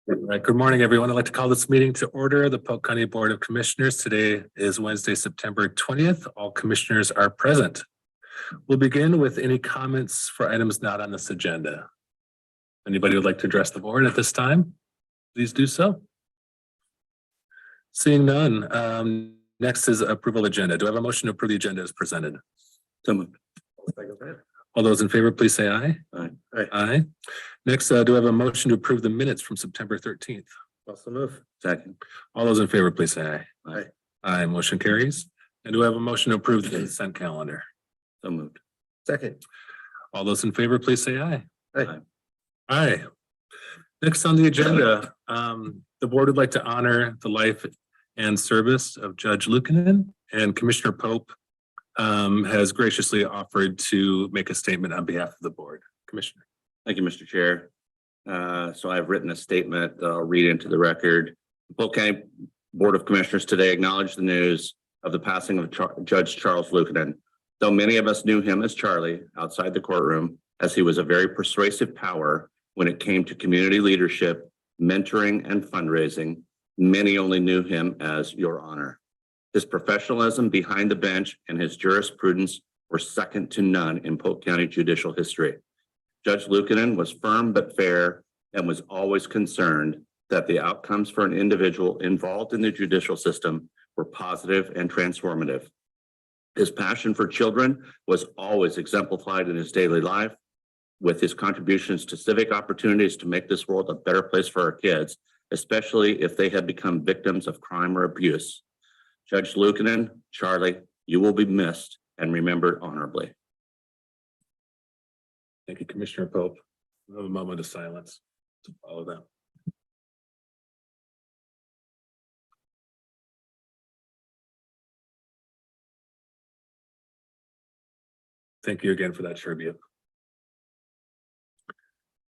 All right, good morning, everyone. I'd like to call this meeting to order. The Polk County Board of Commissioners. Today is Wednesday, September 20th. All commissioners are present. We'll begin with any comments for items not on this agenda. Anybody would like to address the board at this time? Please do so. Seeing none, next is approval agenda. Do I have a motion to approve the agenda as presented? So moved. All those in favor, please say aye. Aye. Aye. Next, do I have a motion to approve the minutes from September 13th? Also move. Second. All those in favor, please say aye. Aye. Aye, motion carries. And do I have a motion to approve the consent calendar? So moved. Second. All those in favor, please say aye. Aye. Aye. Next on the agenda, the board would like to honor the life and service of Judge Luukkonen, and Commissioner Pope has graciously offered to make a statement on behalf of the board. Commissioner. Thank you, Mr. Chair. So I've written a statement that I'll read into the record. The Polk County Board of Commissioners today acknowledge the news of the passing of Judge Charles Luukkonen. Though many of us knew him as Charlie outside the courtroom, as he was a very persuasive power when it came to community leadership, mentoring, and fundraising, many only knew him as Your Honor. His professionalism behind the bench and his jurisprudence were second to none in Polk County judicial history. Judge Luukkonen was firm but fair and was always concerned that the outcomes for an individual involved in the judicial system were positive and transformative. His passion for children was always exemplified in his daily life, with his contributions to civic opportunities to make this world a better place for our kids, especially if they have become victims of crime or abuse. Judge Luukkonen, Charlie, you will be missed and remembered honorably. Thank you, Commissioner Pope. We'll have a moment of silence to follow them. Thank you again for that tribute.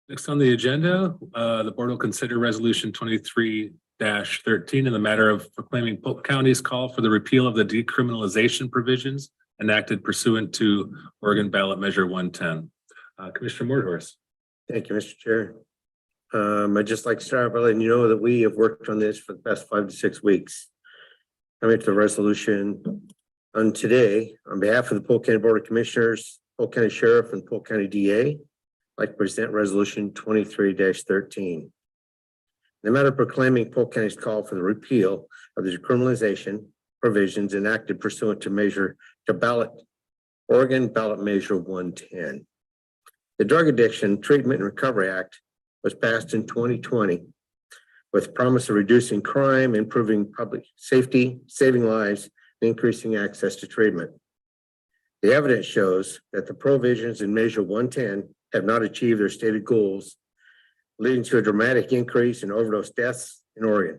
Next on the agenda, the board will consider resolution 23-13 in the matter of proclaiming Polk County's call for the repeal of the decriminalization provisions enacted pursuant to Oregon ballot measure 110. Commissioner Mordhorst. Thank you, Mr. Chair. I'd just like to start by letting you know that we have worked on this for the past 5 to 6 weeks. Coming to the resolution on today, on behalf of the Polk County Board of Commissioners, Polk County Sheriff, and Polk County DA, I'd like to present resolution 23-13. The matter proclaiming Polk County's call for the repeal of the decriminalization provisions enacted pursuant to Oregon ballot measure 110. The Drug Addiction Treatment and Recovery Act was passed in 2020 with promise of reducing crime, improving public safety, saving lives, and increasing access to treatment. The evidence shows that the provisions in Measure 110 have not achieved their stated goals, leading to a dramatic increase in overdose deaths in Oregon.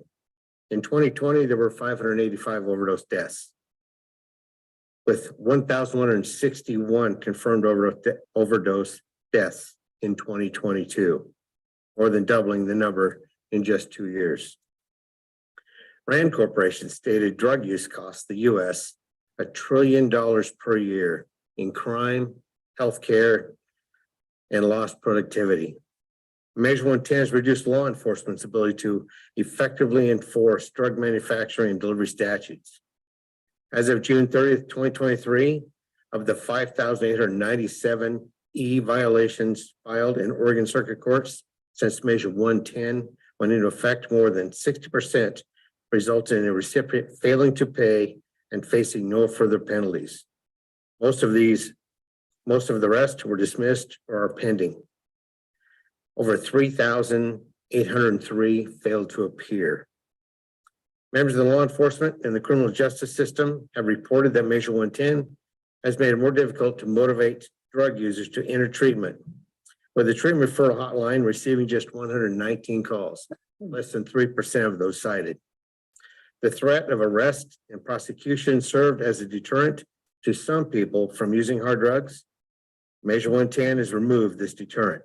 In 2020, there were 585 overdose deaths, with 1,161 confirmed overdose deaths in 2022, more than doubling the number in just 2 years. Rand Corporation stated drug use costs the U.S. $1 trillion per year in crime, healthcare, and lost productivity. Measure 110 has reduced law enforcement's ability to effectively enforce drug manufacturing and delivery statutes. As of June 30th, 2023, of the 5,897 violations filed in Oregon Circuit Courts since Measure 110 went into effect, more than 60% resulted in a recipient failing to pay and facing no further penalties. Most of the rest were dismissed or are pending. Over 3,803 failed to appear. Members of the law enforcement and the criminal justice system have reported that Measure 110 has made it more difficult to motivate drug users to enter treatment, with the treatment referral hotline receiving just 119 calls, less than 3% of those cited. The threat of arrest and prosecution served as a deterrent to some people from using hard drugs. Measure 110 has removed this deterrent.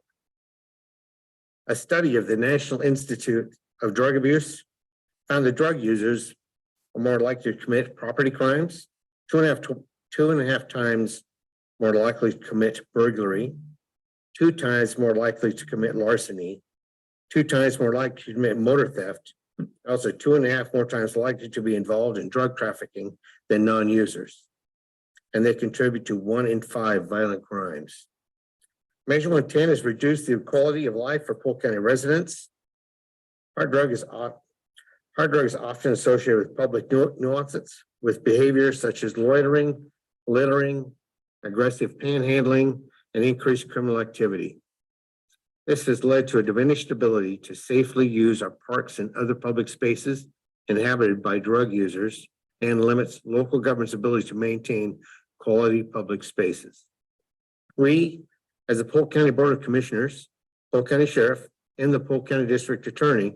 A study of the National Institute of Drug Abuse found that drug users are more likely to commit property crimes, two and a half times more likely to commit burglary, 2 times more likely to commit larceny, 2 times more likely to commit motor theft, also 2.5 more times likely to be involved in drug trafficking than non-users. And they contribute to 1 in 5 violent crimes. Measure 110 has reduced the quality of life for Polk County residents. Hard drug is often associated with public nuances, with behaviors such as loitering, littering, aggressive panhandling, and increased criminal activity. This has led to a diminished ability to safely use our parks and other public spaces inhabited by drug users and limits local government's ability to maintain quality public spaces. We, as the Polk County Board of Commissioners, Polk County Sheriff, and the Polk County District Attorney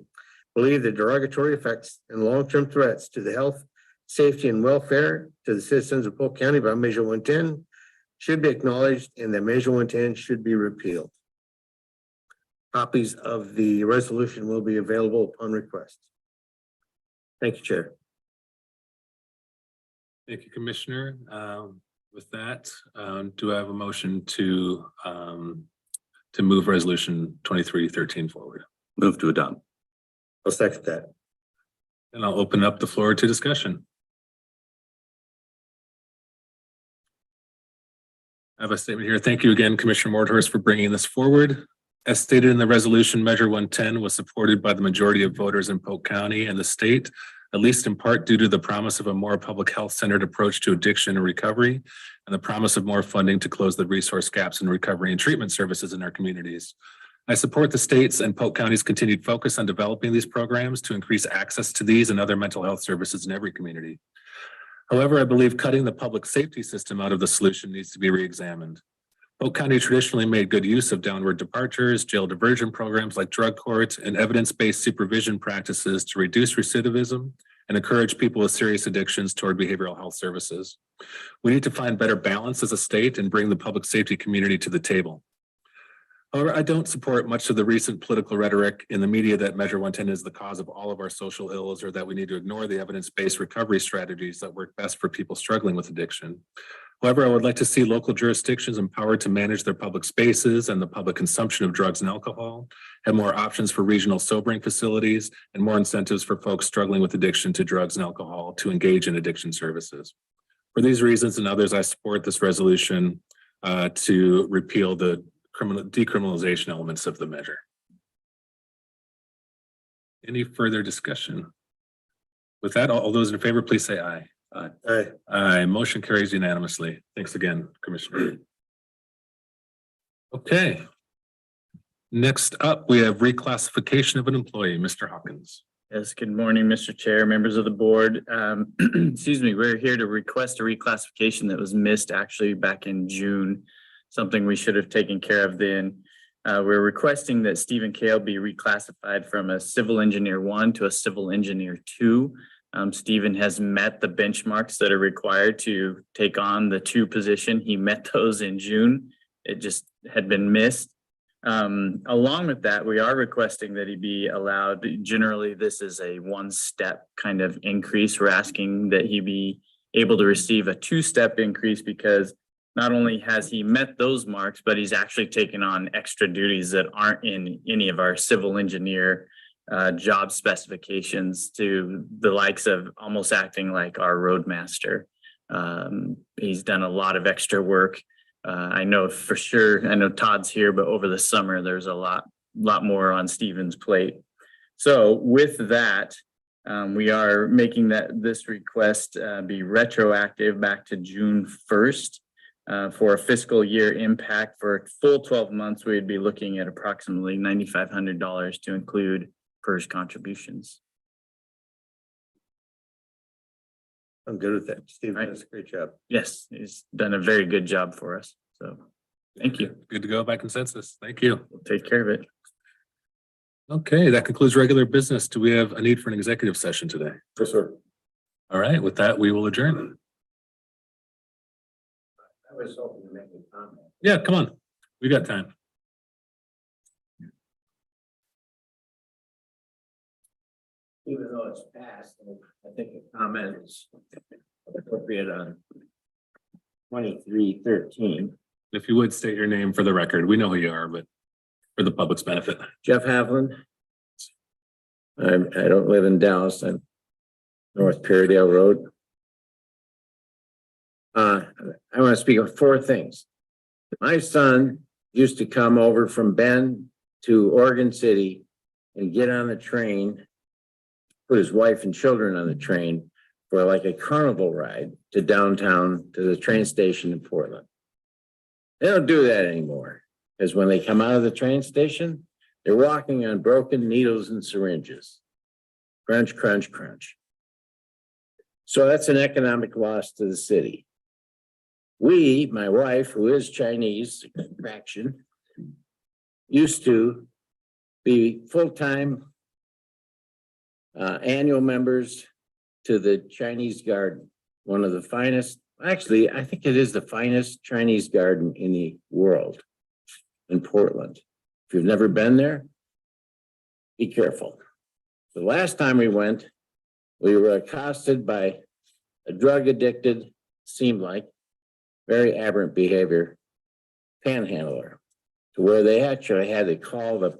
believe the derogatory effects and long-term threats to the health, safety, and welfare to the citizens of Polk County by Measure 110 should be acknowledged, and that Measure 110 should be repealed. Copies of the resolution will be available upon request. Thank you, Chair. Thank you, Commissioner. With that, do I have a motion to move resolution 2313 forward? Move to adopt. I'll second that. And I'll open up the floor to discussion. I have a statement here. Thank you again, Commissioner Mordhorst, for bringing this forward. As stated in the resolution, Measure 110 was supported by the majority of voters in Polk County and the state, at least in part due to the promise of a more public health centered approach to addiction and recovery, and the promise of more funding to close the resource gaps in recovery and treatment services in our communities. I support the state's and Polk County's continued focus on developing these programs to increase access to these and other mental health services in every community. However, I believe cutting the public safety system out of the solution needs to be re-examined. Polk County traditionally made good use of downward departures, jail diversion programs like drug courts, and evidence-based supervision practices to reduce recidivism and encourage people with serious addictions toward behavioral health services. We need to find better balance as a state and bring the public safety community to the table. However, I don't support much of the recent political rhetoric in the media that Measure 110 is the cause of all of our social ills, or that we need to ignore the evidence-based recovery strategies that work best for people struggling with addiction. However, I would like to see local jurisdictions empowered to manage their public spaces and the public consumption of drugs and alcohol, have more options for regional sobering facilities, and more incentives for folks struggling with addiction to drugs and alcohol to engage in addiction services. For these reasons and others, I support this resolution to repeal the decriminalization elements of the measure. Any further discussion? With that, all those in favor, please say aye. Aye. Aye. Motion carries unanimously. Thanks again, Commissioner. Okay. Next up, we have reclassification of an employee, Mr. Hawkins. Yes, good morning, Mr. Chair, members of the board. Excuse me, we're here to request a reclassification that was missed actually back in June, something we should have taken care of then. We're requesting that Stephen Kale be reclassified from a civil engineer 1 to a civil engineer 2. Stephen has met the benchmarks that are required to take on the 2 position. He met those in June. It just had been missed. Along with that, we are requesting that he be allowed, generally this is a 1-step kind of increase. We're asking that he be able to receive a 2-step increase because not only has he met those marks, but he's actually taken on extra duties that aren't in any of our civil engineer job specifications, to the likes of almost acting like our roadmaster. He's done a lot of extra work. I know for sure, I know Todd's here, but over the summer, there's a lot more on Stephen's plate. So with that, we are making this request be retroactive back to June 1st. For a fiscal year impact for a full 12 months, we'd be looking at approximately $9,500 to include PERS contributions. I'm good with that. Steve Right. does a great job. Yes, he's done a very good job for us. So thank you. Good to go by consensus. Thank you. We'll take care of it. Okay, that concludes regular business. Do we have a need for an executive session today? Yes, sir. All right, with that, we will adjourn. I was hoping to make a comment. Yeah, come on. We got time. Even though it's passed, I think a comment is appropriate on 2313. If you would state your name for the record, we know who you are, but for the public's benefit. Jeff Havlin, I don't live in Dallas. I'm North Perrydale Road. I want to speak of four things. My son used to come over from Bend to Oregon City and get on the train, put his wife and children on the train for like a carnival ride to downtown to the train station in Portland. They don't do that anymore because when they come out of the train station, they're walking on broken needles and syringes. Crunch, crunch, crunch. So that's an economic loss to the city. We, my wife, who is Chinese extraction, used to be full-time annual members to the Chinese garden, one of the finest, actually, I think it is the finest Chinese garden in the world in Portland. If you've never been there, be careful. The last time we went, we were accosted by a drug addicted, seemed like, very aberrant behavior, panhandler, to where they actually had to call the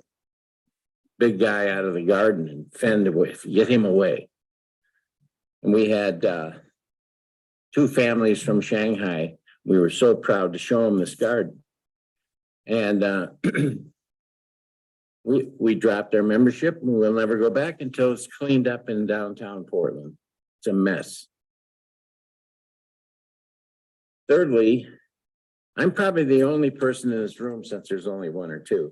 big guy out of the garden and fend away, get him away. And we had two families from Shanghai. We were so proud to show them this garden. And we dropped our membership and we'll never go back until it's cleaned up in downtown Portland. It's a mess. Thirdly, I'm probably the only person in this room, since there's only one or two,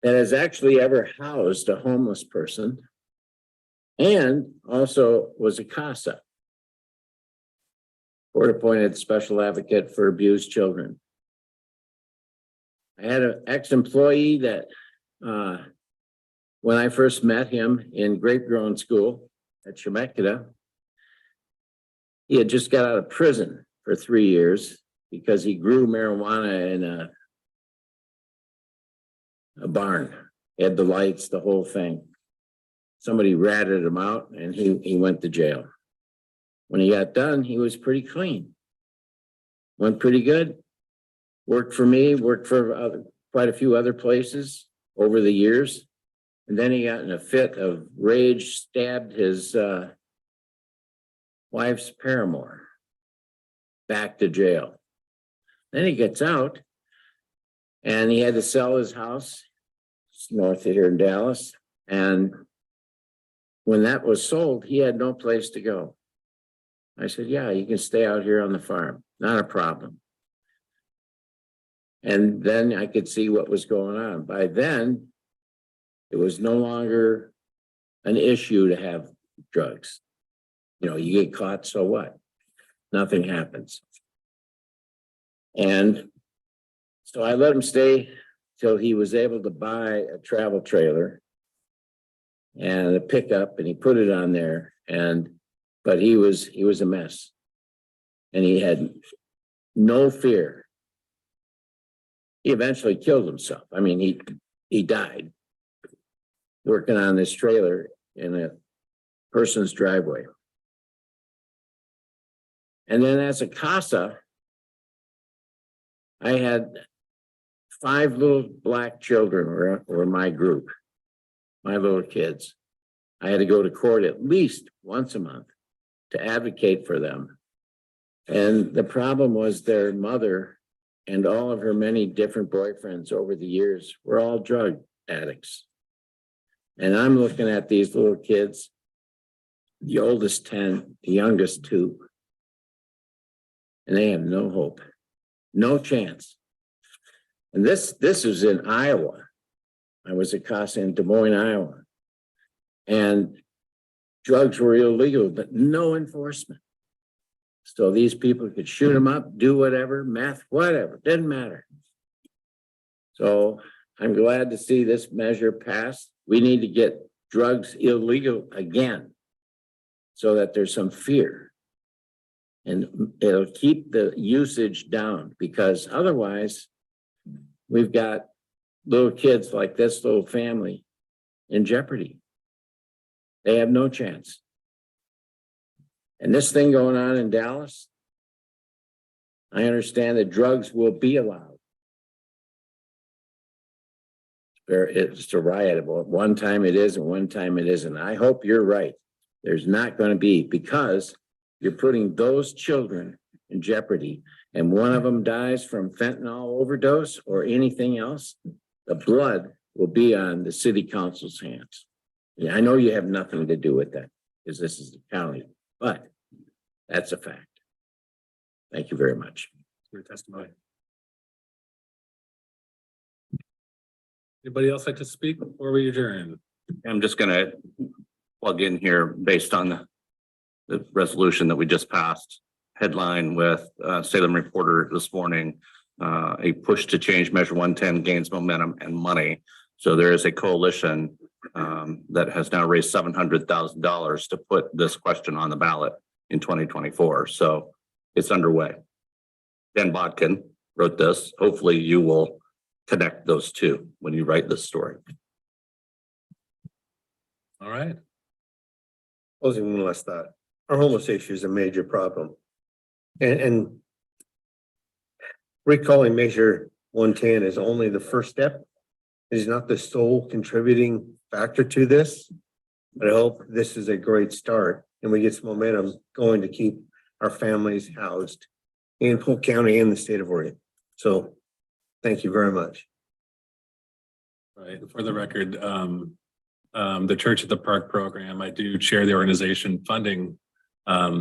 that has actually ever housed a homeless person and also was a CASA, court-appointed special advocate for abused children. I had an ex-employee that when I first met him in grape growing school at Chemeketa, he had just got out of prison for 3 years because he grew marijuana in a barn. He had the lights, the whole thing. Somebody ratted him out and he went to jail. When he got done, he was pretty clean. Went pretty good. Worked for me, worked for quite a few other places over the years. And then he got in a fit of rage, stabbed his wife's paramour. Back to jail. Then he gets out and he had to sell his house north of here in Dallas. And when that was sold, he had no place to go. I said, yeah, you can stay out here on the farm. Not a problem. And then I could see what was going on. By then, it was no longer an issue to have drugs. You know, you get caught, so what? Nothing happens. And so I let him stay till he was able to buy a travel trailer and a pickup, and he put it on there. But he was a mess. And he had no fear. He eventually killed himself. I mean, he died working on this trailer in a person's driveway. And then as a CASA, I had 5 little black children were my group, my little kids. I had to go to court at least once a month to advocate for them. And the problem was their mother and all of her many different boyfriends over the years were all drug addicts. And I'm looking at these little kids, the oldest 10, the youngest 2. And they have no hope, no chance. And this was in Iowa. I was a CASA in Des Moines, Iowa. And drugs were illegal, but no enforcement. So these people could shoot them up, do whatever, meth, whatever, didn't matter. So I'm glad to see this measure passed. We need to get drugs illegal again so that there's some fear. And it'll keep the usage down, because otherwise we've got little kids like this little family in jeopardy. They have no chance. And this thing going on in Dallas, I understand that drugs will be allowed. it's a riot. One time it is and one time it isn't. I hope you're right. There's not going to be, because you're putting those children in jeopardy. And one of them dies from fentanyl overdose or anything else, the blood will be on the city council's hands. Yeah, I know you have nothing to do with that because this is the county, but that's a fact. Thank you very much. Your testimony. Anybody else like to speak before we adjourn? I'm just gonna plug in here based on the resolution that we just passed. Headline with Salem Reporter this morning, a push to change Measure 110 gains momentum and money. So there is a coalition that has now raised $700,000 to put this question on the ballot in 2024. So it's underway. Dan Bodkin wrote this. Hopefully you will connect those two when you write this story. All right. Closing one last thought. Our homeless issue is a major problem. And recalling Measure 110 is only the first step. It is not the sole contributing factor to this. But I hope this is a great start and we get some momentum going to keep our families housed in Polk County and the state of Oregon. So thank you very much. Right. For the record, the Church at the Park program, I do chair the organization funding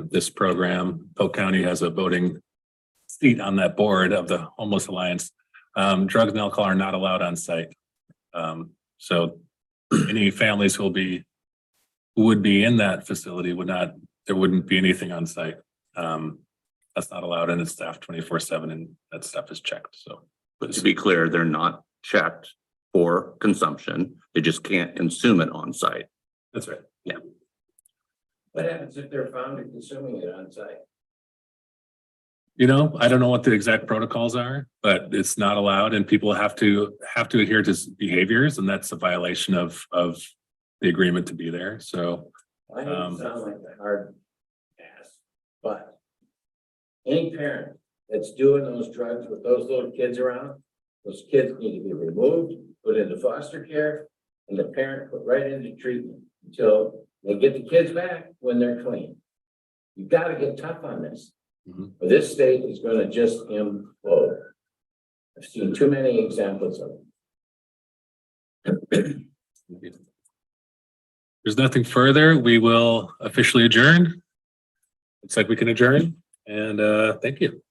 this program. Polk County has a voting seat on that board of the Homeless Alliance. Drugs and alcohol are not allowed on site. So any families who would be in that facility there wouldn't be anything on site. That's not allowed and it's staffed 24/7 and that stuff is checked. So, But to be clear, they're not checked for consumption. They just can't consume it on site. that's right. Yeah. What happens if they're found consuming it on site? I don't know what the exact protocols are, but it's not allowed and people have to adhere to behaviors and that's a violation of the agreement to be there. So I know it sounds like a hard ask, but any parent that's doing those drugs with those little kids around, those kids need to be removed, put into foster care, and the parent put right into treatment until they get the kids back when they're clean. You've got to get tough on this. Mhm. Or this state is going to just implode. I've seen too many examples of it. There's nothing further. We will officially adjourn. Looks like we can adjourn and thank you.